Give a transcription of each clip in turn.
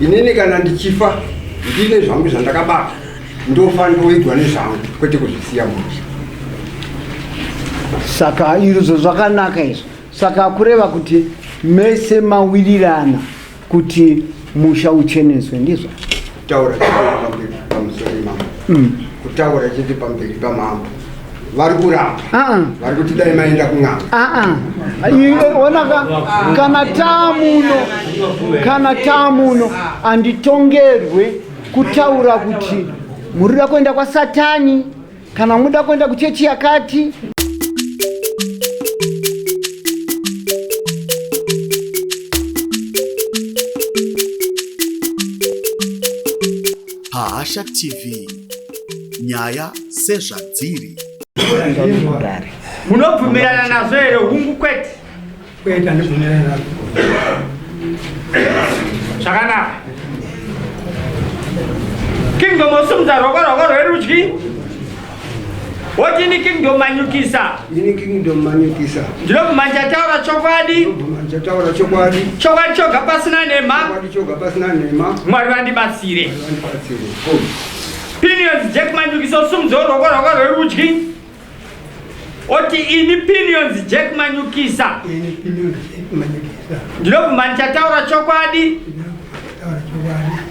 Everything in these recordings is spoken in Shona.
inini kana ndichifa ndine zvangu zvandakabata ndofanira kuigwa nezvangu kwete kuzvisiya musha. Saka izvo zvakanaka izvo. Saka kureva kuti mese mawirirana kuti musha ucheneswe ndizvo. Kutaura chete pamusoro mambo. Kutaura chete pamberi pamambo. Vari kuramba. Vari kuti dai maenda kung'anga. Ona kana taamuno anditongerwe kutaura kuti murida kuenda kwa Satani kana muda kuenda kuchechi yakati. Hasha TV nyaya sezvadziri. Munobvumirana nazo here hungu kwete? Kwete andibvumirana nazo. Zvakanaka. Kingdom osumudza rwako rwerudyi. Wotini kingdom manyukisa? Ini kingdom manyukisa. Ndinobvuma ndichataura chokwadi. Ndichataura chokwadi. Chokwadi choga pasina nhema. Chokwadi choga pasina nhema. Mwari vandibatsire. Opinions Jack manyukisa osumudza rwako rwerudyi. Oti ini opinions Jack manyukisa. Ini opinions Jack manyukisa. Ndinobvuma ndichataura chokwadi.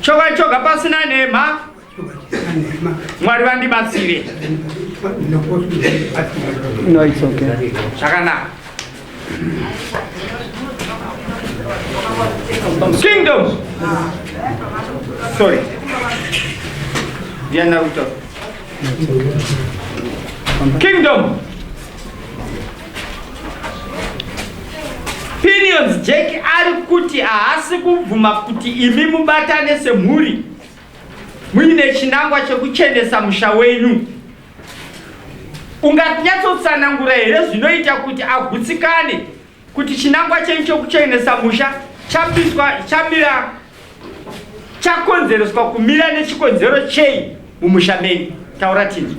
Chokwadi choga pasina nhema. Mwari vandibatsire. No, it's okay. Zvakanaka. Kingdom. Sorry. Naruto. Kingdom. Opinions Jack ari kuti haasi kubvuma kuti imi mubatane semhuri muine chinangwa chekuchenesa musha wenyu. Unganyatsotsanangura here zvinoita kuti agutsikane kuti chinangwa chenyu chekuchenesa musha chamira chakonzereswa kumira nechikonzero chei mumusha menyu? Taura tini.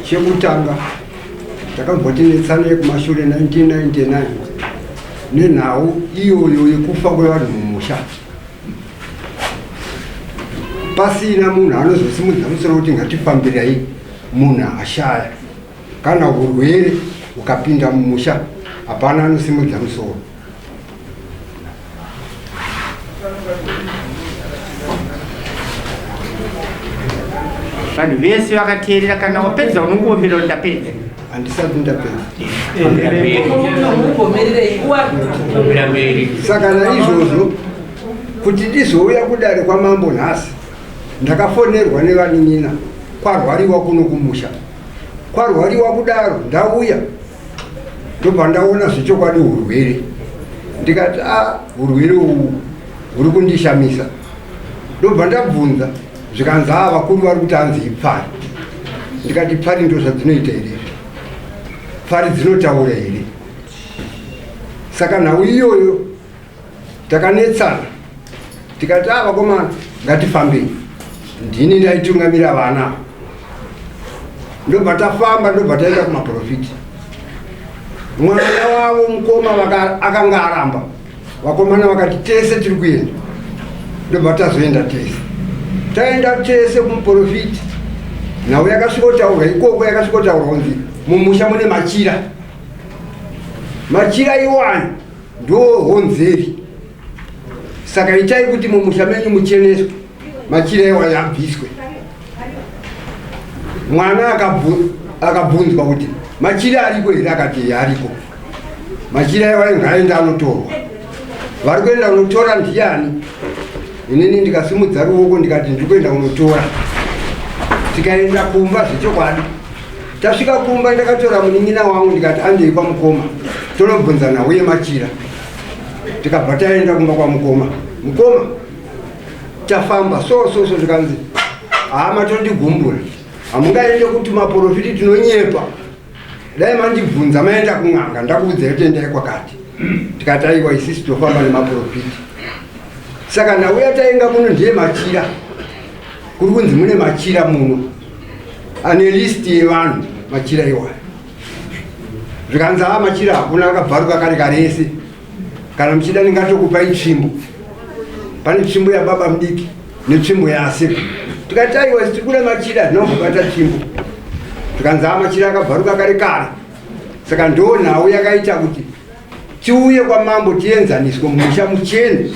Chekutanga takambotsinetsana yekumashure 1999 nenhau iyoyo yekufa kwevanhu mumusha. Pasina munhu anozosimudza musoro kuti ngatifambirai munhu ashaya. Kana urwere ukapinda mumusha hapana anosimudza musoro. Vanhu vese vakateerera kana wapedza unongoomera kuti ndapedza. Handisati ndapedza. Saka naizvozvo kuti ndizouya Kudare kwamambo nhasi ndakafonerwa nevaninyina kwarwariwa kuno kumusha. Kwarwariwa kudaro ndauya ndobva ndaona zvechokwadi urwere. Ndikati urwere uhu huri kundishamisa. Ndobva ndabvunza zvikanzi vakuru vari kuti hanzi ipfari. Ndikati pfari ndo zvadzinoita here? Pfari dzinotaura here? Saka nhau iyoyo takanetsana tikati vakomana ngatifambei. Ndini ndaitungamira vana. Ndobva tafamba ndobva taenda kumaprofiti. Mwana wavo mukoma akanga aramba. Vakomana vakati tese tiri kuenda. Ndobva tazoenda tese. Taenda tese kumuprofiti. Nhau yakasvikotaura ikoko yakasvikotaura kunzi mumusha mune machira. Machira iwani ndo honzeri. Saka itai kuti mumusha menyu mucheneswe. Machira iwani abviswe. Mwana akabvunzwa kuti machira ariko here? Akati ariko. Machira iwani ngaenda anotorwa. Vari kuenda kunotora ndiani? Inini ndikasimudza ruoko ndikati ndiri kuenda kunotora. Tikaenda kumba zvechokwadi. Tasvika kumba ndakatora munin'ina wangu ndikati andei kwamukoma tonobvunzana uye machira. Tikabva taenda kumba kwamukoma. Mukoma tafamba so tikanzi matondigumburwa. Hamungaende kuti maprofiti tinonyepa. Dai mandibvunza maenda kung'anga ndakuudzai kuti endai kwakati. Tikati aiwa isisi tofamba nemaprofiti. Saka nauya tainga muno ndiye machira. Kuri kunzi mune machira muno. Ane listi yevanhu machira iwayo. Zvikanzi machira hakuna akabvaruka kare karese. kana mchida ndingatokupa itsvimbo. Pane tsvimbo ya baba mudiki netsvimbo ya asekuru. Tikati aiwa tikure machida tinobata tsvimbo. Tikanzwa machida akabvaruka kare kare. Saka ndo nhau yakaita kuti tiuye kwamambo tienzaniswe mumusha muchene.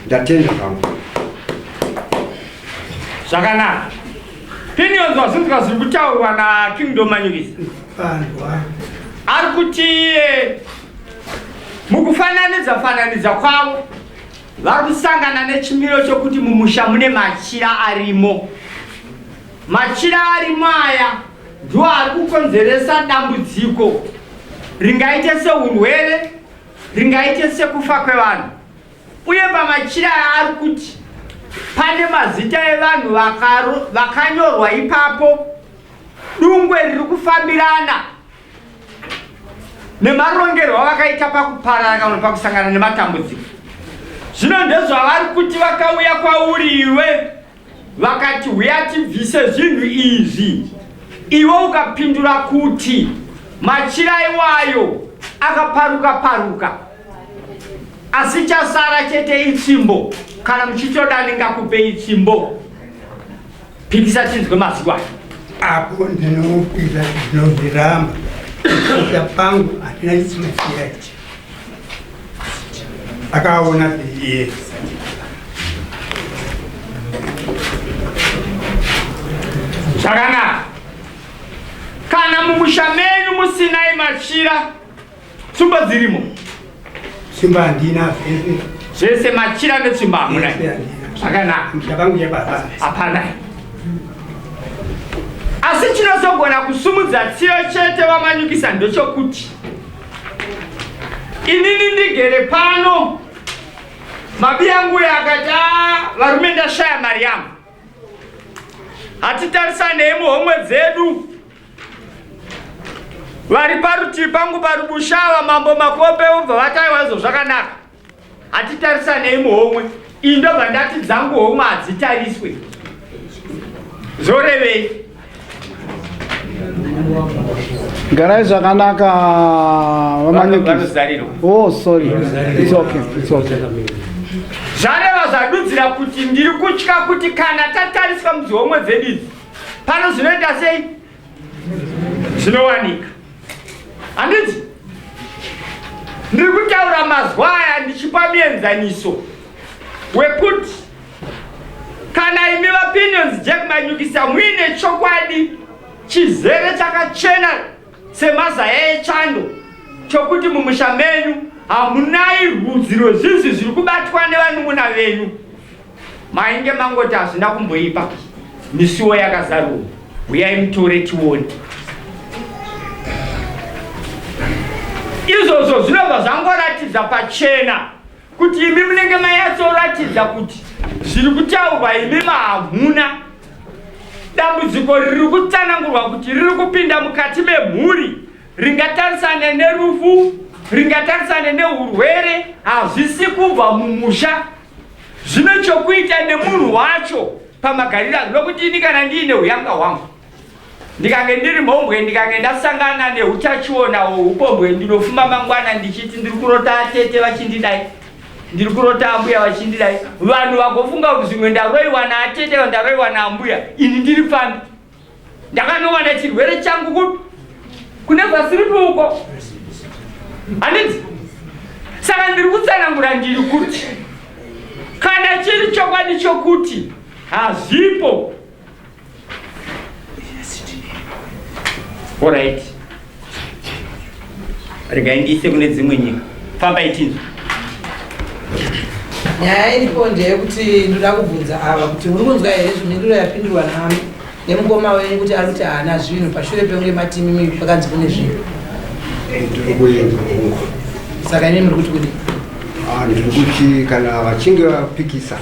Ndatenda pangu. Zvakanaka. Opinions wazindika ziri kutaurwa naKingdom Manyukisa. Ari kuti mukufananidza kwavo vari kusangana nechimiro chokuti mumusha mune machira arimo. Machira arimo aya ndiwo ari kukonzeresa dambudziko ringaite seurwere, ringaite sekufa kwevanhu. Uye pamachira aya ari kuti pane mazita evanhu vakanyorwa ipapo, dungwe riri kufambirana nemarongerwo vakaita pakuparara kana pakusangana nematambudziko. Zvino ndezvavari kuti vakauya kwauri iwe vakati uya tibvise zvinhu izvi, iwe ukapindura kuti machira iwayo akaparuka asi chasara chete itsvimbo. Kana muchitoda ndingakupe itsvimbo. Pikisa tinzwe mazwi ayo. Apo ndinopinda ndinozviramba. Kuita pangu hatina chisimachira ichi. Akaona iye. Zvakanaka. Kana mumusha menyu musinai machira, tsvimbo dzirimo. Tsvimbo handina zvese machira netsvimbo hamuna. Zvakanaka. Mushavangu yababa. Hapana. Asi chinozogona kusumudza tsiyo chete waManyukisa ndechokuti inini ndigere pano, mabi yangu akati varume ndashaya mari yangu, hatitarisanei muhomwe dzedu. Vari parutivi pangu pari bushava mambo makope ubva vataiwa izvo zvakanaka, hatitarisanei muhomwe. Iyi ndobva ndati dzangu homwe hadzitariswe. Zorevei? Garai zvakanaka waManyukisa. Oh, sorry. It's okay. Zvareva zvadudzira kuti ndiri kutya kuti kana tatariswa mudzihomwe dzedu idzi, pano zvinoita sei? Zvinowanika. Handiti? Ndiri kutaura mazwi aya ndichipa muenzaniso wekuti kana imi vaOpinions Jack Manyukisa muine chokwadi chizere chakachena semazaya echando chokuti mumusha menyu hamunai rudzi rwezvizvi zviri kubatwa nevanun'una venyu, mainge mangoti hazvina kumboipa, misuwo yakazarwa, uyai mutore tione. Izvozvo zvinobva zvangoratidza pachena kuti imi munenge manyatsoratidza kuti zviri kutaurwa imi hamuna. Dambudziko riri kutsanangurwa kuti riri kupinda mukati memhuri, ringatarisane nerufu, ringatarisane neurwere, hazvisi kubva mumusha. Zvine chokuita nemunhu wacho pamagariro acho, nokuti ini kana ndiine uyanga hwangu, ndikange ndiri mhombwe, ndikange ndasangana neutachiona hweupombwe, ndinofuma mangwana ndichiti ndiri kurota atete vachindidai, ndiri kurota ambuya vachindidai, vanhu vagofunga kuti zvimwe ndaroiwa naatete ndaroiwa naambuya, ini ndiri pambi ndakanowana chirwere changu kune vasiri uko. Handiti? Saka ndiri kutsanangura ndiri kuti kana chiri chokwadi chokuti hazvipo, alright, regai ndiise kune dzimwe nyika, fambai tinzwe. Nyaya iripo ndeyekuti ndoda kubvunza ava kuti muri kunzwa here zvimhinduro yapindurwa nemukoma wenyu kuti ari kuti haana zvinhu pashure pekunge matimi pakanzi kune zvinhu. Saka ine muri kuti kudii? Ndiri kuti kana vachinge vapikisa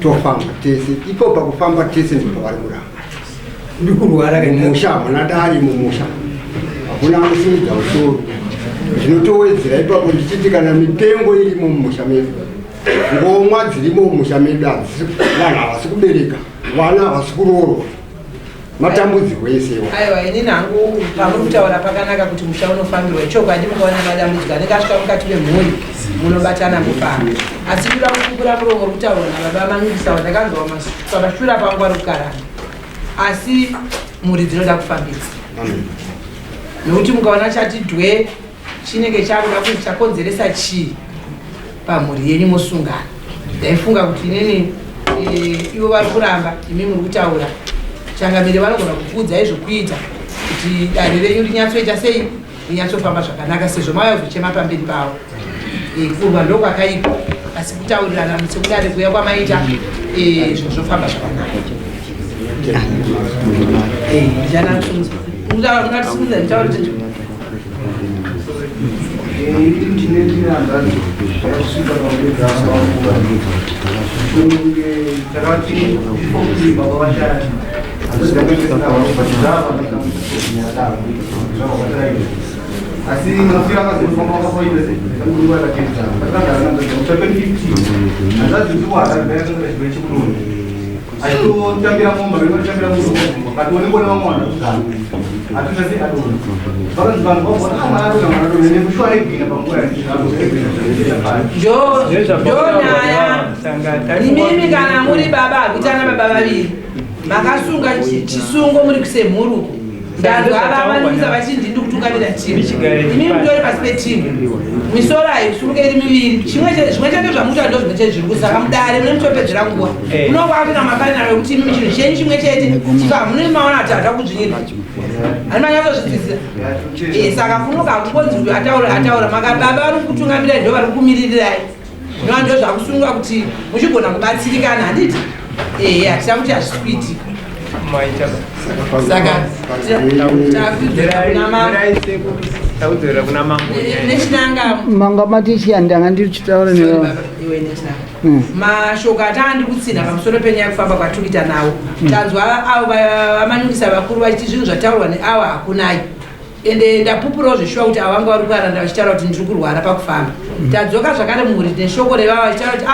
tofamba tese, ipo pakufamba tese ndipo vari kuramba. Ndi kurwara mumusha hamuna dari, mumusha hakuna anosimudza musoro. Zvinotowedzera ipapo ndichiti kana mitengo irimo mumusha medu, ngomwa dzirimo mumusha medu, vanhu havasi kubereka, vana havasi kuroorwa. matambudziko esewo. Aiwa, inini hangu pamuri kutaura pakanaka kuti musha unofambirwa chokwadi mukaona madambudziko anenge asvika mukati memhuri munobatana mufamba. Asi kuda kupupura muromo kutaura nababa manungisawa ndakanzwa pamashura pangu ari kukarana. Asi mhuri dzinoda kufambisa. Nokuti mukaona chati dhwe chinenge chakuda kuti chakonzeresa chii pamhuri yenyu mosungana. Ndaifunga kuti inini ivo vari kuramba imi muri kutaura changamire vanogona kukuudzai zvokuita kuti dare renyu rinyatsoita sei rinyatsofamba zvakanaka sezvo mauya kuzochema pamberi pavo. Kurwa ndokwakaipa asi kutaurirana sekudare kuuya kwamaita zvozofamba zvakanaka. Así no se haga como vamos a ir desde el grupo de la tienda. Anda tu buat ada yang berisi belum. Ayo cambiar mobil, cambiar mobil. Kalau ni boleh mana? Atu nasi atu. Kalau jual kau boleh mana tu yang mana tu ni bukan lagi ni bangkuan. Jo naya. Ni mimi kana muri baba, kutana baba babi. Makasunga chisungo muri kusemuru. Ndandu abamanisa vachindi ndikutungamira timu. Imi mutori pasi petimu. Misoro ayo sunga iri miviri. Zvimwe chete zvamuita ndo zvimwe chete zviri kusaka mudare mune mutopedzera nguva. Unokwavina makanaro ekuti imi chinhu chenyu chimwe chete chika mune maona kuti hata kuzvinyira. Ani manyatsozvitsisa. Saka funuka kungonzi uyu ataura makababa vari kutungamira ndo vari kumiririrai. Zvinova ndo zvakusunga kuti muchigona kubatsirikana handiti. Hatisa kuti hazviswiti. Saka taudzera kuna mambo nechinanga manga matichiya ndanga ndiri chitaura iwe nechinanga mashoko atandi kutsina pamusoro penyaya kufamba kwatikuita nawo tanzwa avo vamanungisa vakuru vachiti zvinhu zvataurwa neavo hakunai ende ndapupurawo zveshuwa kuti avo vanga vari kuaranda vachitaura kuti ndiri kurwara pakufamba tadzoka zvakare muhuri neshoko revavo vachitaura kuti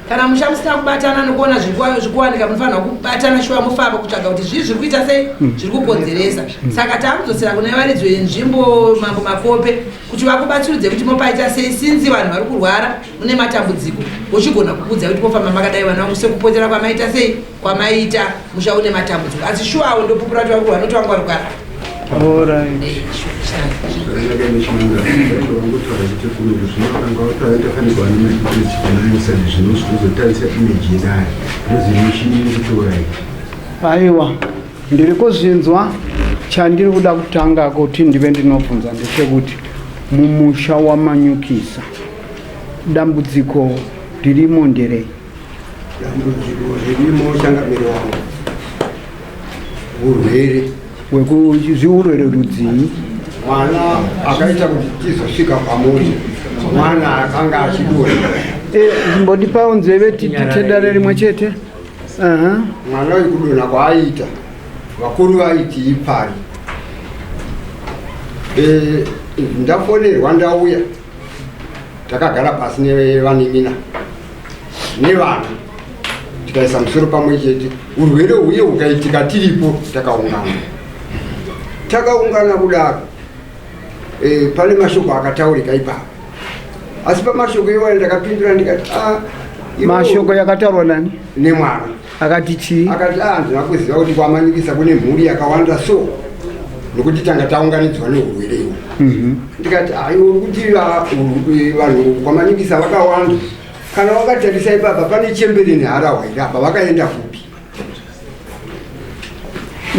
kana musha musina kubatana nekuona zvikuwanika munofanira kubatana shuwa mufamba kutsvaga kuti zvii zviri kuita sei zviri kukonzeresa. Saka takudzosera kune varidzo yenzvimbo mambo makope kuti vakubatsiridze kuti mopaita sei sinzi vanhu vari kurwara mune matambudziko uchigona kuudza kuti mofamba makadai vana vangu sekupotera kwamaita sei kwamaita musha une matambudziko asi shuwawo ndopupura kuti vakurwa noti vanga vari kurwara. Aiwa, ndiri kuzvinzwa chandiri kuda kutanga kuti ndive ndinobvunza ndechekuti mumusha wamanyukisa dambudziko ririmo nderei? Dambudziko ririmo changamire wangu urwere wekuzviurwere rudzii? Mwana akaita kuti tizosvika pamuzi mwana akanga achidura zimbodipawo nzeve titedare rimwe chete. Mwana wekudonha kwaaita vakuru vaiti ipari ndafonerwa ndauya takagara pasi nevanimina nevana tikaisa musoro pamwe chete urwere uye ukaitika tiripo takaungana kudaro pane mashoko akataurika ipapo asi pamashoko iwayo ndakapindura ndikati mashoko yakataurwa nani? Nemwana akati chii? Akati ndina kuziva kuti kwamanyikisa kune mhuri yakawanda so nokuti tanga taunganidzwa neurwere iwo. Ndikati uri kuti vanhu kwamanyikisa vakawanda kana wakatarisa ipapa pane chembere neharahwa irapa vakaenda kupi.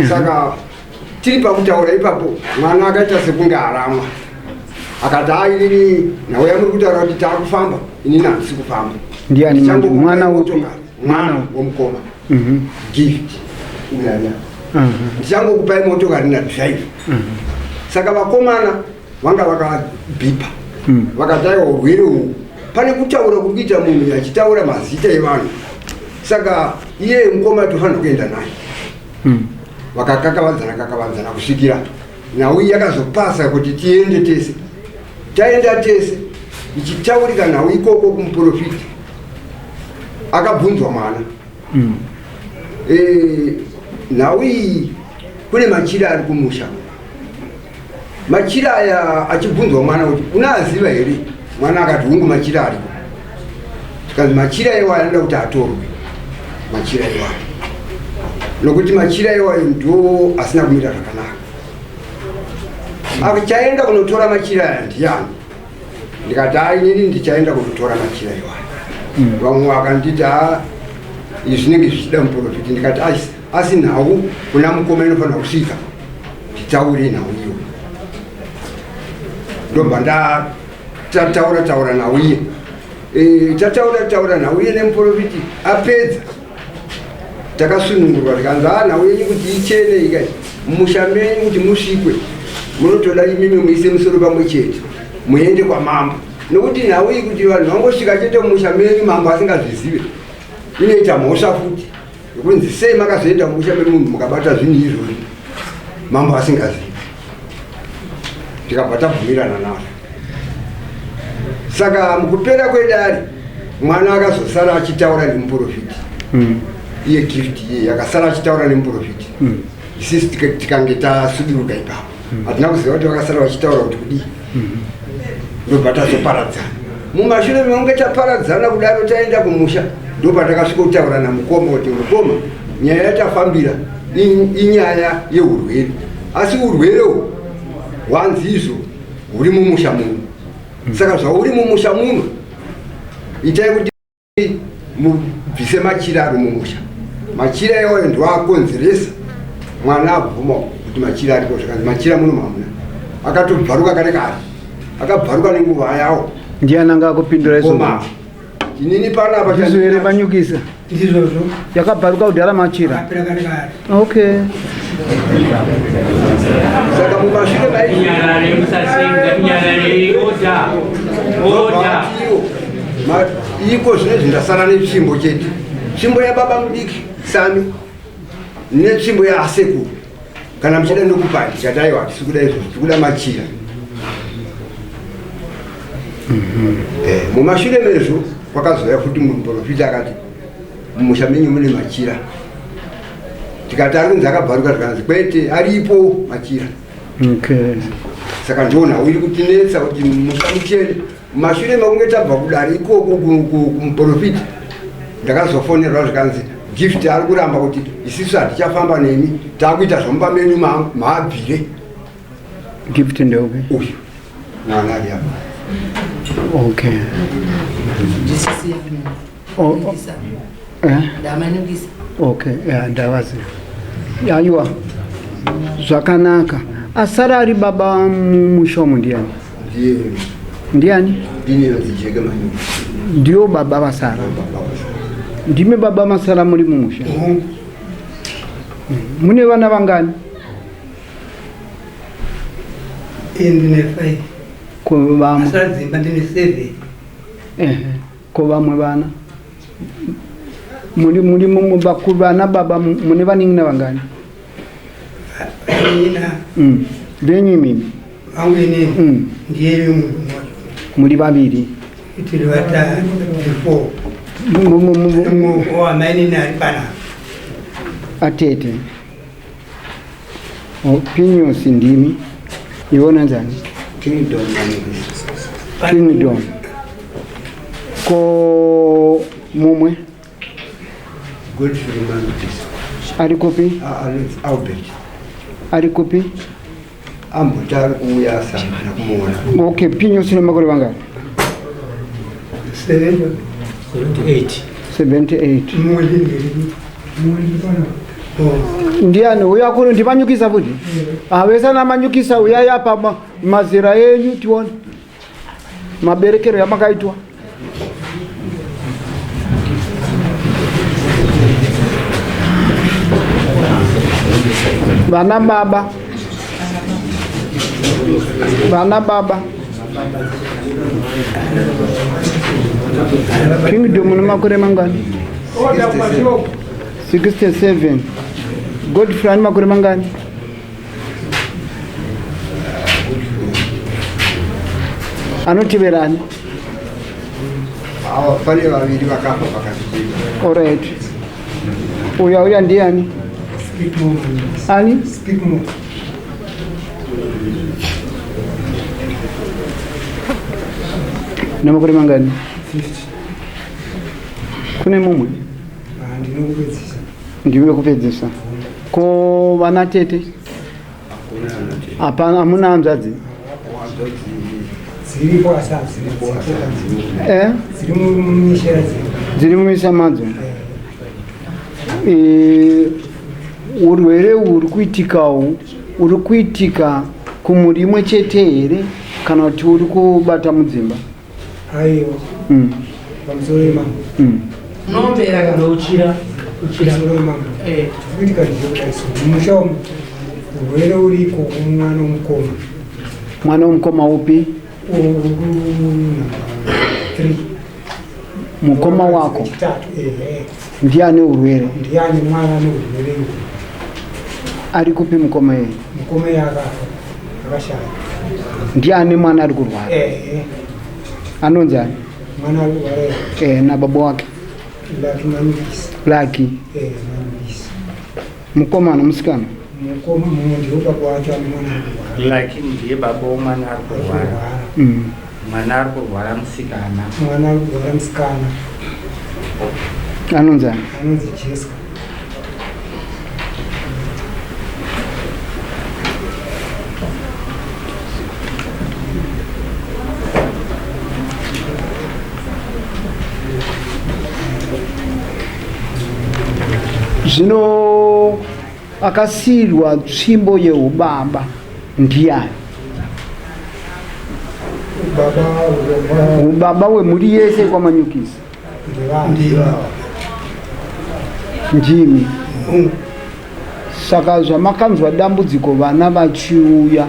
Saka tiri pakutaura ipapo mwana akaita sekunge aramwa akati airiri nhauya muri kutaura kuti taakufamba inini handisi kufamba. Ndiani mwana upi? Mwana womukoma gift unyanya ndichangokupai motokari nadrive. Saka vakomana vanga vakabhipa vakati aiwa urwere uhu pane kutaura kuri kuita munhu achitaura mazita evanhu saka iye mukoma tofanira kuenda naye. Vakakakavanzana kusvikira nhau yakazopasa kuti tiende tese. Taenda tese ichitaurika nhau ikoko kumuprofiti akabvunzwa mwana. Mwana nhau iyi kune machira ari kumusha. Machira aya achibvunzwa mwana kuti unaziva here? Mwana akati hungu machira ariko. Tikazi machira iwayo anoda kuti atorwe. Machira iwayo nokuti machira iwayo ndo asina kumira zvakanaka. Akachaenda kunotora machira aya ndiani? Ndikati inini ndichaenda kunotora machira iwayo. Vamwe vakanditi izvi zvinenge zvichida muprofiti. Ndikati asi nhau kuna mukoma inofanira kusvika titaure nhau iyo. Ndobva ndataura nhau iye. Tataura nhau iye nemuprofiti apedza. Takasunungurwa tikanzi nhau yenyu kuti ichene ikai mumusha menyu kuti musvikwe munotoda imimi muise musoro pamwe chete muende kwamambo. Nokuti nhau iyi kuti vanhu vangosvika chete mumusha menyu mambo asingazvizive inoita mhosva futi yokunzi sei makazoenda mumusha memunhu mukabata zvinhu izvozvi mambo asingazivi. Tikabva tabvumirana nazvo. Saka mukupera kwedare mwana akazosara achitaura nemuprofiti. Iye gift iye yakasara achitaura nemuprofiti. Isisi tikange tasuduruka ipapo hatina kuziva kuti vakasara vachitaura kuti kudii. Ndobva tazoparadzana. Mumashure mekunge taparadzana kudaro taenda kumusha ndopatakasvika kutaura namukoma kuti mukoma, nyaya yatafambira inyaya yeurwere, asi urwere uhwu hwanzi izvo huri mumusha muno. Saka zvauri mumusha muno itai kuti mubvise machira ari mumusha. Machira iwayo ndoakonzeresa mwana abvuma kuti machira ariko. Zvakanzi machira muno mamuna akatobvaruka kare kare, akabvaruka nenguva yawo. Ndiani anga akupindura izvo? Inini panapa ndizvo here manyukisa? Ndizvozvo. Yakabvaruka kudhara machira? Okay. Saka mumashure iko zvine zvindasara netsvimbo chete. Tsvimbo yababa mudiki Sami netsvimbo yaasekuru. Kana muchida nokupandi chataiwa tisi kuda izvozvo, tikuda machira. Mumashure mezvo kwakazouya futi muprofita akati mumusha menyu mune machira. Tikati ari kunzi akabvaruka, tikanzi kwete aripo machira. Saka ndona uri kutinetsa kuti musha muchene. Mumashure mekunge tabva kudare ikoko kumuprofita ndakazofonerwa zvikanzi gift ari kuramba kuti isisu hatichafamba nemi, taakuita zvomumba menyu maabvire. Gift ndeupi? Uyu mwana ari apa. Okay. Okay, ndavazi. Aiwa. Zvakanaka. Asara ari baba mushomo ndiani? Ndiani? Ndio baba vasara. Ndime baba masara muri mumusha. Mune vana vangani? Ndine 5. Ko vamwe? Asadzimba ndine 7. Ko vamwe vana? Muri bakuru vana baba mune vaningina vangani? Ina. Venyu mimi? Vangu inini. Ndiye munhu. Muri vaviri? Tiri vatatu. 4. Amai nari pana. Atete. Pinyosi ndimi. Iwona njani? Kingdom. Ko mumwe? Godfrey man. Ari kopi? Albert. Ari kopi? Ambutari kuuya sana kumuona. Okay, pinyosi ne makore vangani? 78. Ndiani uya kuno ndimanyukisa futi? Avesa namanyukisa uyaya pa mazera yenyu tione. Maberekero yamakaitwa. Vana baba. Kingdom ni makore mangani? 67. Godfrey ni makore mangani? Anotiverani? Pale vaviri vakafa pakati. Alright. Uya ndiani? Speak more. Ani? Speak more. Namakore mangani? 50. Kune mumwe? Ndinokupedzisa. Ndiwe kupedzisa. Ko vana tete? Hapana, hamuna hanzvadzi? Dziripo asasi. Dziri mumishera dziri mumisha madzo. Urwere uri kuitikawo uri kuitika kumuri imwe chete here kana kuti uri kubata mudzimba? Aiwa. Pamusoro imamo. Nombera kana uchira. Pamusoro imamo. Kuitika ndizvo mumusha umu. Urwere uriko umwana womukoma. Mwana womukoma upi? 3. Mukoma wako? Ndiani urwere? Ndiani mwana ane urwere? Ari kupi mukoma yeye? Mukoma yakafa. Akashaya. Ndiani mwana ari kurwara? Anonzi ani? Mwana ari kurwara. Na baba wake? Laki Manukisi. Laki? Manukisi. Mukomana musikana? Mukoma ndiye baba wake ane mwana ari kurwara. Laki ndiye baba womwana ari kurwara. Mwana ari kurwara musikana. Mwana ari kurwara musikana. Anonzi ani? Anonzi Jesu. Zvino akasirwa tsvimbo yeubaba ndiani? Ubaba wemhuri yese kwaManyukisa? Ndimi. Saka zvamakanzwa dambudziko vana vachiuya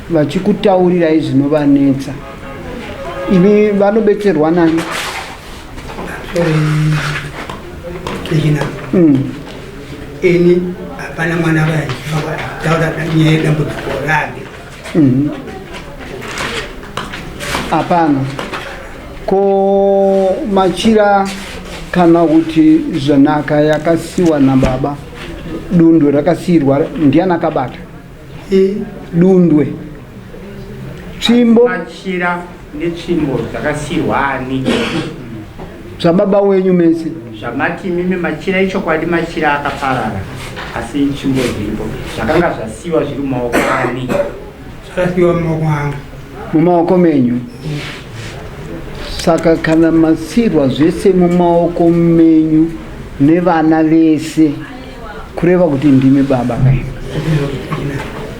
vachikutaurirai zvinovanetsa, imi vanobetserwa nani? Ini hapana mwana wake taura nyaya dambudziko rake. Hapana. Ko machira kana kuti zvanaka yakasiwa nababa, dundwe rakasirwa ndiani akabata? Dundwe. Tsvimbo machira netsvimbo dzakasirwa ani? Zvababa wenyu mese. Zvamati mimi machira ichokwadi machira akaparara, asi tsvimbo dziripo zvakanga zvasiwa zviri mumaoko ani? Zvakasiwa mumaoko angu. Mumaoko menyu. Saka kana masirwa zvese mumaoko menyu nevana vese, kureva kuti ndimi baba kai.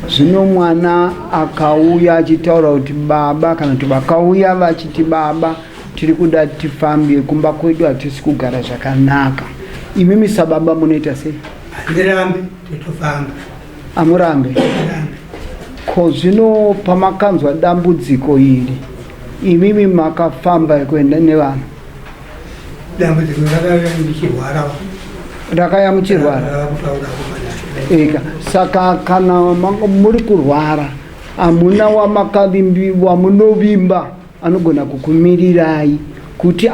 Zvino mwana akauya achitaura kuti baba, kana kuti vakauya vachiti baba, tiri kuda tifambe kumba kwedu, hatisi kugara zvakanaka. Imimi sababa munoita sei? Handirambe, titofamba. Amurambe? Ko zvino pamakanzwa dambudziko iri, imimi makafamba kuenda nevana? Dambudziko rakauya ndichirwara. Rakauya muchirwara? Eka. Saka kana muri kurwara, amuna wamunovimba anogona kukumirirai kuti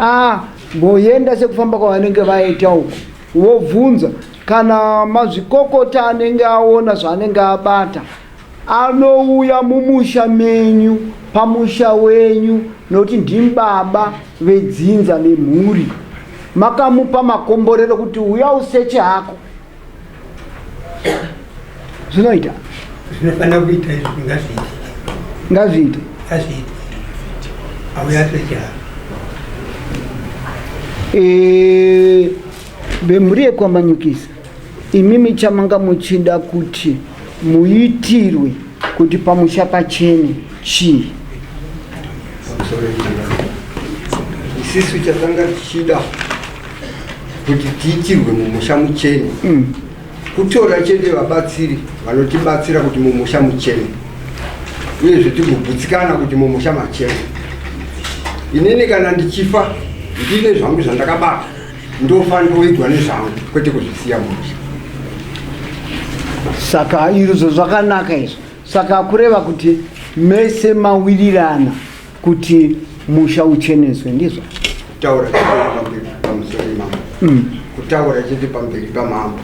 mboenda sekufamba kwavanenge vaita uko, wobvunza kana mazvikokota anenge aona zvaanenge abata, anouya mumusha menyu, pamusha wenyu, nokuti ndimi baba vedzinza nemhuri, makamupa makomborero kuti uya useche hako. Zvinoita? Zvinofana kuita izvi, ngazviite. Ngazviite? Ngazviite. Auya seche hako. Vemhuri yekwaManyukisa, imimi chamanga muchida kuti muitirwe kuti pamusha pachene chii? Isisu chatanga tichida kuti tiitirwe mumusha muchene, kutora chete vabatsiri vanotibatsira kuti mumusha muchene, uyezve tigobutsikana kuti mumusha machene. Inini kana ndichifa ndine zvangu zvandakabata, ndofa ndoigwa nezvangu, kwete kuzvisiya mumusha. Saka izvo zvakanaka izvo. Saka kureva kuti mese mawirirana kuti musha ucheneswe, ndizvo? Kutaura chete pamberi pamusoro imambo, kutaura chete pamberi pamambo,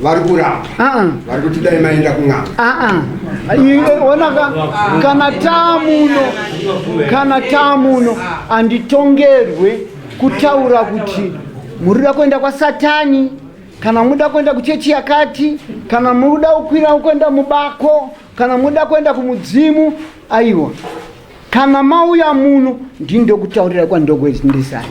vari kuramba vari kuti dai maenda kung'anga. Ona kana tamuno anditongerwe kutaura kuti murida kuenda kwa Satani, kana muda kuenda kuchechi yakati, kana muda ukwira kwenda mubako, kana muda kwenda kumudzimu. Aiwa, kana mauya muno ndindo kutaurira kwa ndogwezi ndisani.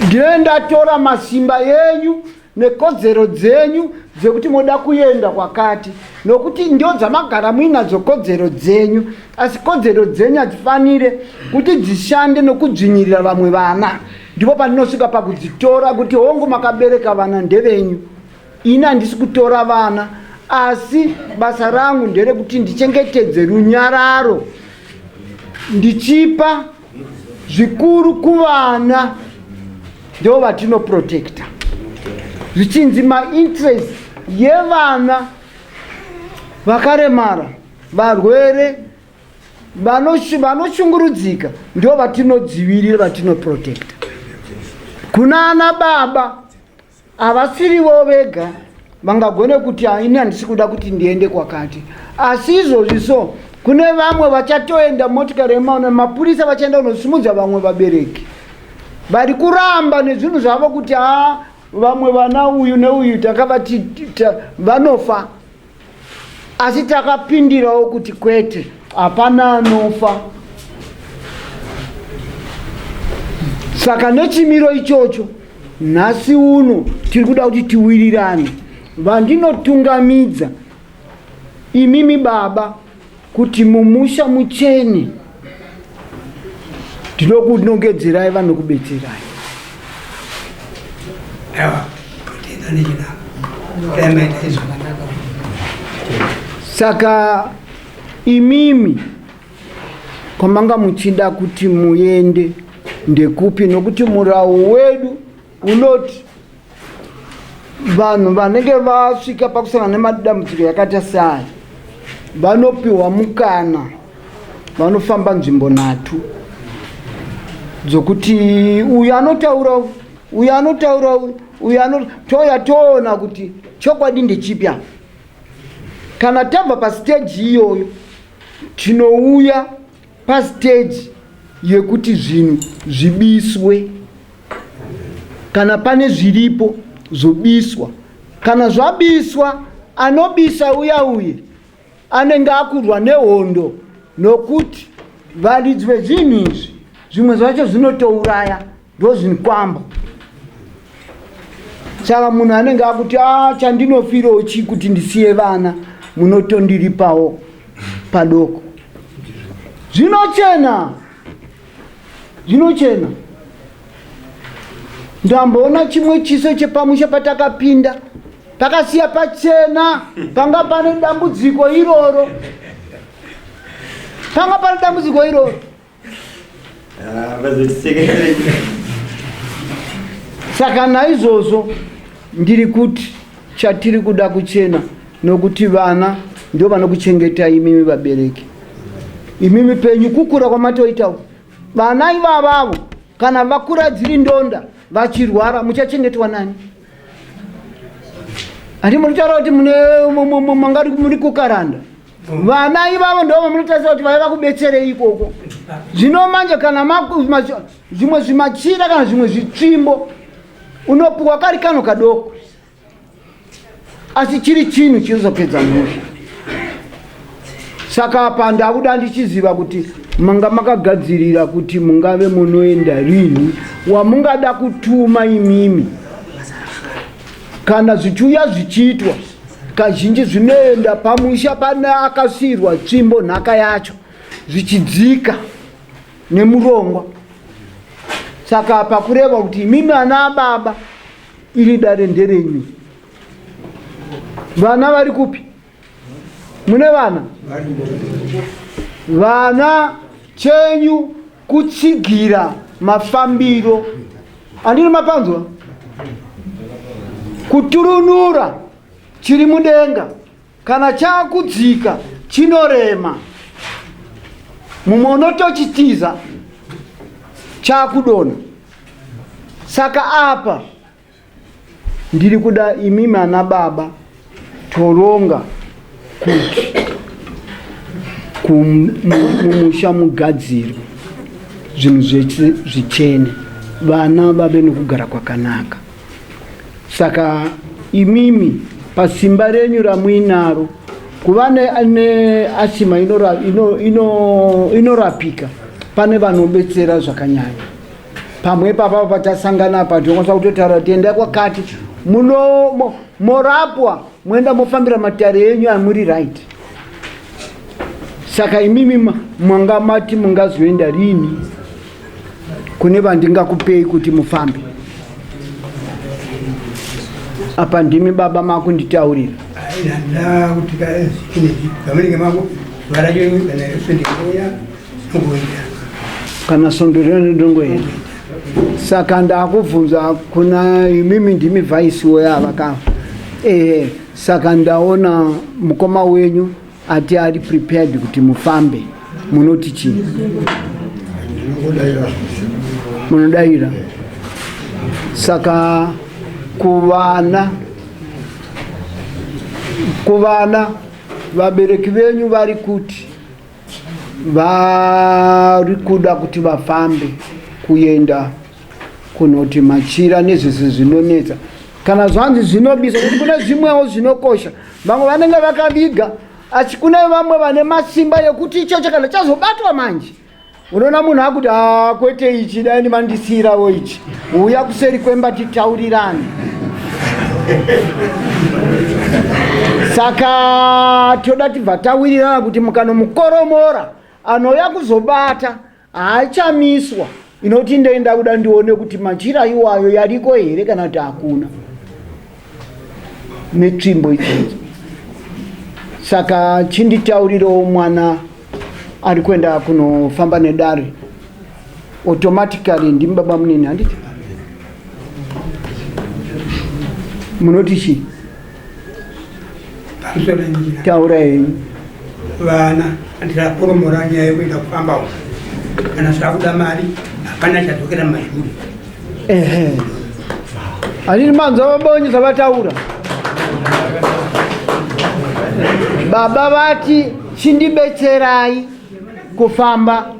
Ndienda tora masimba yenyu nekodzero dzenyu dzekuti moda kuenda kwakati, nokuti ndio dzamagara muinadzo kodzero dzenyu, asi kodzero dzenyu hadzifanire kuti dzishande nokudzvinyirira vamwe vana. Ndipo pandinosvika pakudzitora kuti hongu makabereka vana ndevenyu. Ina handisi kutora vana, asi basa rangu nderekuti ndichengetedze runyararo, ndichipa zvikuru kuvana, ndio vatinoprotecta. Zvichinzi mainterest yevana vakaremara, varwere, vanoshungurudzika, ndio vatinodzivirira, vatinoprotecta. Kuna ana baba havasirivo vega vangagone kuti ini handisi kuda kuti ndiende kwakati, asi izvozviso kune vamwe vachatoenda motikari yemaona, mapurisa vachaenda kunosimudza vamwe vabereki vari kuramba nezvinhu zvavo kuti vamwe vana uyu neuyu takavati vanofa, asi takapindirawo kuti kwete, hapana anofa. Saka nechimiro ichocho nhasi uno tiri kuda kuti tiwirirane. Vandinotungamidza imimi baba kuti mumusha muchene, ndinokunongedzerai vanokubetserai. Saka imimi kwamanga muchida kuti muende ndekupi, nokuti murau wedu unoti vanhu vanenge vasvika pakusangana nemadambudziko yakati sai vanopiwa mukana, vanofamba nzvimbo 3 dzokuti uyu anotaura, uyu anotaura, uyu anotoya, toona kuti chokwadi ndechipi apa. Kana tabva pastage iyoyo tinouya pastage yekuti zvinhu zvibiswe, kana pane zviripo zobiswa. Kana zvabiswa, anobisa uye anenge akurwa nehondo, nokuti varidzwe zvinhu izvi zvimwe zvacho zvinotouraya, ndo zvinikwamba. Saka munhu anenge akuti chandinofirawo chi kuti ndisiye vana, munotondiripawo padoko. Zvinochena. Ndamboona chimwe chiso chepamusha patakapinda takasiya pachena, panga pane dambudziko iroro, Saka naizvozvo ndiri kuti chatiri kuda kuchena, nokuti vana ndio vanokuchengeta imimi vabereki. Imimi penyu kukura kwamatoitawo, vana ivavavo kana vakura dziri ndonda vachirwara, muchachengetwa nani? Ati munitaura kuti mangari muri kukaranda, vana ivavo ndio vamunotarisira kuti vaiva kubetserei ikoko. Zvino manje kana zvimwe zvimachira kana zvimwe zvitsvimbo unopuwa kari kano kadoko, asi chiri chinhu chinozopedza mhosva. Saka apa ndakuda ndichiziva kuti manga makagadzirira kuti mungave munoenda rini, wamungada kutuma imimi. Kana zvichiuya zvichiitwa, kazhinji zvinoenda pamusha pana akasirwa tsvimbo nhaka yacho, zvichidzika nemurongwa. Saka apa kureva kuti imimi ana baba iri dare nderenyu. Vana vari kupi? Mune vana? Vana chenyu kutsigira mafambiro. Andini mapanzwa? Kuturunura chiri mudenga, kana chakudzika chinorema. Mumwe unotochitiza chakudona. Saka apa ndiri kuda imimi ana baba toronga kuti kumusha mugadziro zvinhu zvichene vana vabe nekugara kwakanaka. Saka imimi pasimba renyu ramuinaro kuva neasima inorapika pane vanobetsera zvakanyanya. Pamwe papa patasangana pa tinokwanisa kutotaura tienda kwakati morapwa moenda mofambira matare enyu amuri right. Saka imimi mwanga mati mungazoenda rini kune vandingakupei kuti mufambe? Apa ndimi baba makunditaurira. Kana sondorera ndongoenda. Saka ndakubvunza kuna imimi ndimi vice weyava ka. Saka ndaona mukoma wenyu ati ari prepared kuti mufambe. Munoti chini? Munodaira. Saka kuvana vabereki venyu vari kuti vari kuda kuti vafambe kuenda kunoti machira nezvese zvinonetsa. Kana zvanzi zvinobisa kuti kune zvimwewo zvinokosha vamwe vanenge vakaviga asi kune vamwe vane masimba yekuti icho kana chazobatwa manje unoona munhu akuti kwete ichi dai ndimandisirawo ichi uya kuseri kwemba titaurirane. Saka toda tibva tawirirana kuti mukanomukoromora anoya kuzobata haachamiswa. Inoti ndoenda kuda ndione kuti machira iwayo yariko here kana kuti hakuna netsvimbo idzodzo. Saka chinditaurirawo mwana ari kuenda kunofamba nedare automatically ndimi baba munini handiti? Munoti chi? Taura henyu. Vana ndirakoromora nyaya yekuenda kufamba uko. Kana zvakuda mari hapana chadzokera mumashuri. Handiti manzwa vabonye zvavataura? Baba vati chindibetserai kufamba.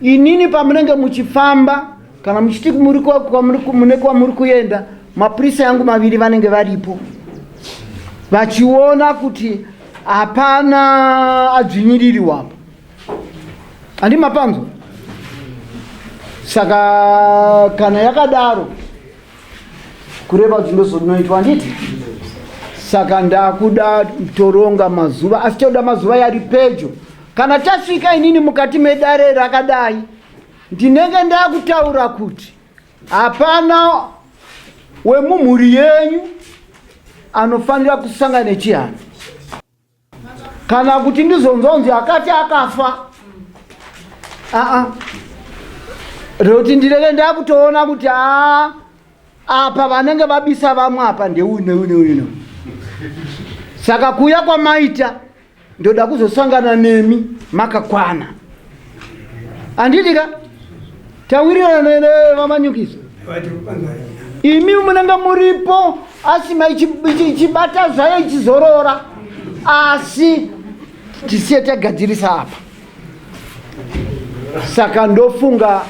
Inini pamunenge muchifamba kana muchiti mune kwamuri kuenda mapurisa yangu maviri vanenge varipo vachiona kuti hapana adzvinyirirwapo. Handi mapanzo? Saka kana yakadaro kureva dzinozonoitwa handiti? Saka ndakuda toronga mazuva asi toda mazuva yari pedyo. Kana tasvika inini mukati medare rakadai ndinenge ndakutaura kuti hapana wemumhuri yenyu anofanira kusangana nechihana. Kana kuti ndizonzonzi akati akafa roti ndirege ndakutoona kuti apa vanenge vabisa vamwe apa ndeuno. Saka kuya kwamaita ndoda kuzosangana nemi makakwana. Anditika tawirirana nevamanyukisa. Imi munenge muripo asima ichibata zvayo ichizorora asi tisiye tagadzirisa apa. Saka ndofunga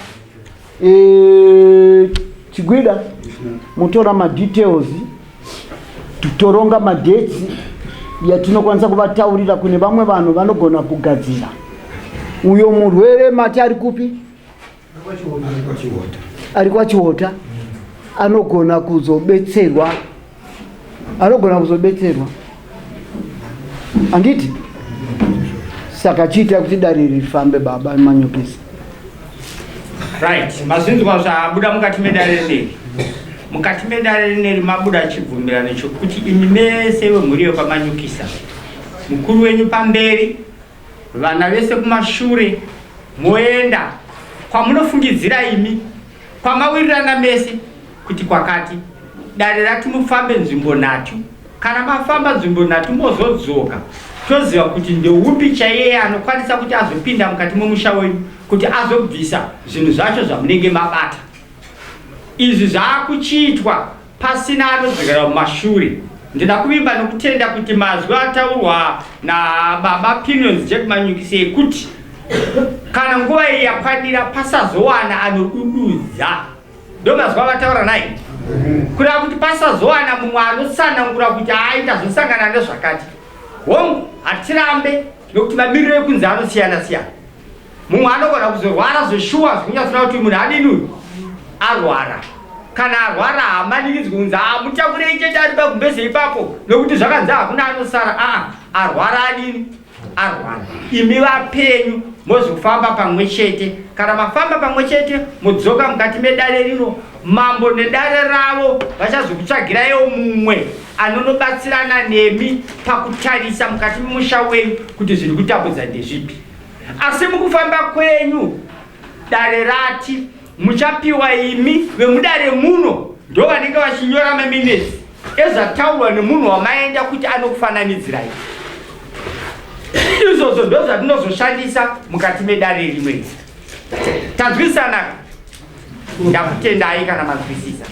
chigwida mutora madetails tutoronga madates yatinokwanisa kuvataurira kune vamwe vanhu vanogona kugadzira. Uyo murwere mati ari kupi? Ari kwachiota. Anogona kuzobetserwa. Anditi? Saka chiita kuti dare rifambe baba manyukisa. Right, mazinzwa zvabuda mukati medare rineri. Mukati medare rineri mabuda chibvumirano chokuti imi mese vemhuri yekwamanyukisa, mukuru wenyu pamberi, vana vese kumashure, moenda kwamunofungidzira imi, kwamawirirana mese kuti kwakati dare rati mufambe nzvimbo 3. Kana mafamba nzvimbo 3 mozodzoka toziva kuti ndeupi chaiye anokwanisa kuti azopinda mukati momusha wenyu kuti azobvisa zvinhu zvacho zvamunenge mabata. Izvi zvaakuchiitwa pasina anodzokera mumashure. Ndina kuvimba nokutenda kuti mazwi ataurwa nababa Opinions Jack Manyukise kuti kana nguva iyi yakwanira pasazowana anodududza. Ndo mazwi avataura naye. Kureva kuti pasazowana mumwe anotsanangura kuti aita zvosangana nezvakati. Hongu hatirambe nokuti mamiriro ekunze anosiyana siyana. Mumwe anogona kuzorwara zveshuwa zvikunyatsira kuti munhu adini arwara. Kana arwara haamanikidzwi kunzi mutakurei chete ari pagumbeze ipapo nokuti zvakanzi hakuna anosara. Arwara adini arwara. Imi vapenyu mozofamba pamwe chete. Kana mafamba pamwe chete mudzoka mukati medare rino, mambo nedare ravo vachazokutsvagiraiwo mumwe anonobatsirana nemi pakutarisa mukati memusha wenyu kuti zviri kutambudza ndezvipi. Asi mukufamba kwenyu dare rati muchapiwa imi vemudare muno ndo vanenge vachinyora maminesi ezvataurwa nemunhu wamaenda kuti anokufananidzirai. Izvozvo ndo zvatinozoshandisa mukati medare rimwe. Tanzwisana? Ndakutendai kana manzwisisa.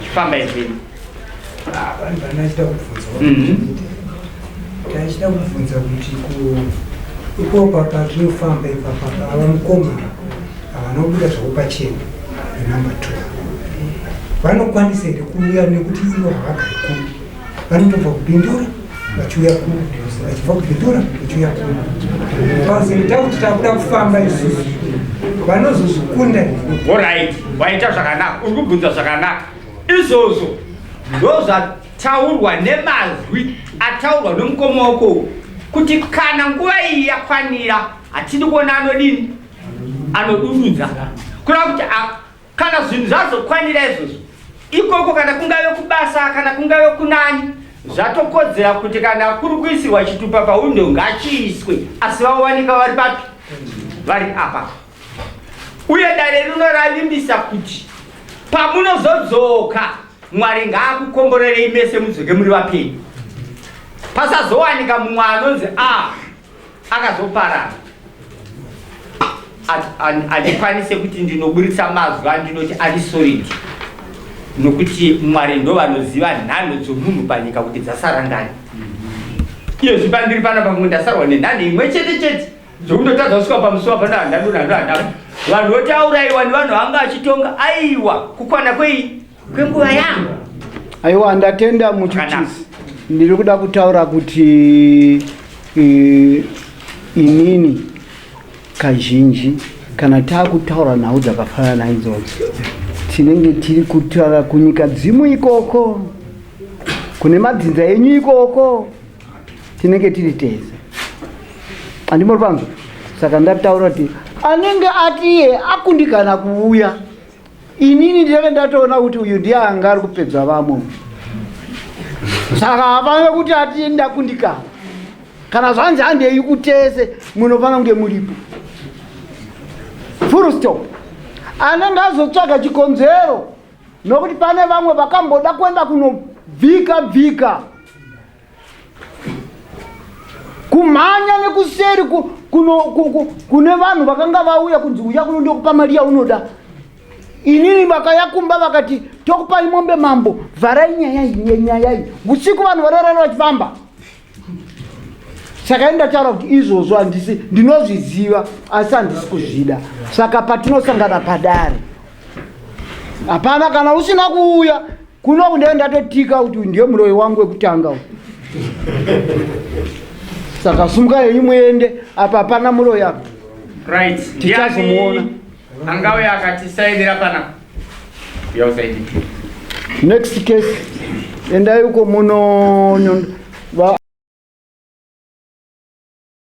Chifamba izveni. Vanachita kubvunza. Tachida kubvunza kuti ipopa patinofamba ipapa ava mukomana vanobuda zvavo pachena nenamba 2 vanokwanisa here kuuya nekuti ivo havagari kuru, vanotobva kupindura vachiuya kuru, vachibva kupindura vachiuya kuru. Pazita kuti takuda kufamba isusu vanozozvikunda. Alright, waita zvakanaka, uri kubvunza zvakanaka. Izvozvo ndo zvataurwa nemazwi ataurwa nomukoma wako kuti kana nguva iyi yakwanira hatidi kuona anodini anodududza. Kureva kuti kana zvinhu zvazokwanira izvozvo ikoko, kana kungave kubasa kana kungave kunani, zvatokodzera kuti kana kuri kuisirwa chitupa pawindo ngachiiswe, asi vawanika vari papi? Vari apa. Uye dare rinoravimbisa kuti pamunozodzoka Mwari ngaakukomborerei mese mudzoke muri vapenyu. Pasazowanika mumwe anonzi akazoparara. Andikwanise kuti ndinoburitsa mazwi andinoti ari solid. Nokuti Mwari ndo vanoziva nhano dzomunhu panyika kuti dzasara ngani. Iyo zvipandiri pana pamwe ndasarwa nenhano imwe chete chete dzokundotadza kusvika pamusuwa pana handadu. Vanhu votauraiwa nevanhu vanga achitonga aiwa kukwana kwenguva yangu. Aiwa, ndatenda muchuchisi. Ndiri kuda kutaura kuti inini kazhinji kana taakutaura nhau dzakafanana naidzodzo tinenge tiri kutaura kunyika dzimu ikoko, kune madzinza enyu ikoko, tinenge tiri tese. Andimori pangu. Saka ndataura kuti anenge atiye akundikana kuuya, inini ndinenge ndatoona kuti uyu ndiye anga ari kupedza vamwe. Saka hapana kuti ati ndakundikana. Kana zvanzi handei kutese munofana kunge muripo. Full stop. Anenge azotsvaga chikonzero nokuti pane vamwe vakamboda kwenda kunovhika kumhanya nekuseri kune vanhu vakanga vauya kunzi uya kuno ndokupa mari yaunoda. Inini vakayakumba vakati tokupai mombe mambo, vharai nyaya. Usiku vanhu vararara vachifamba. Saka ndataura kuti izvozvo handisi ndinozviziva asi handisi kuzvida. Saka patinosangana padare hapana, kana usina kuuya kuno ndenge ndatotika kuti ndiye muroyi wangu wekutanga. Saka sumuka yenyu muende apa hapana muroyi apa. Right. Tichazomuona. Angawe akatisaidira pana. Next case. Endai uko muno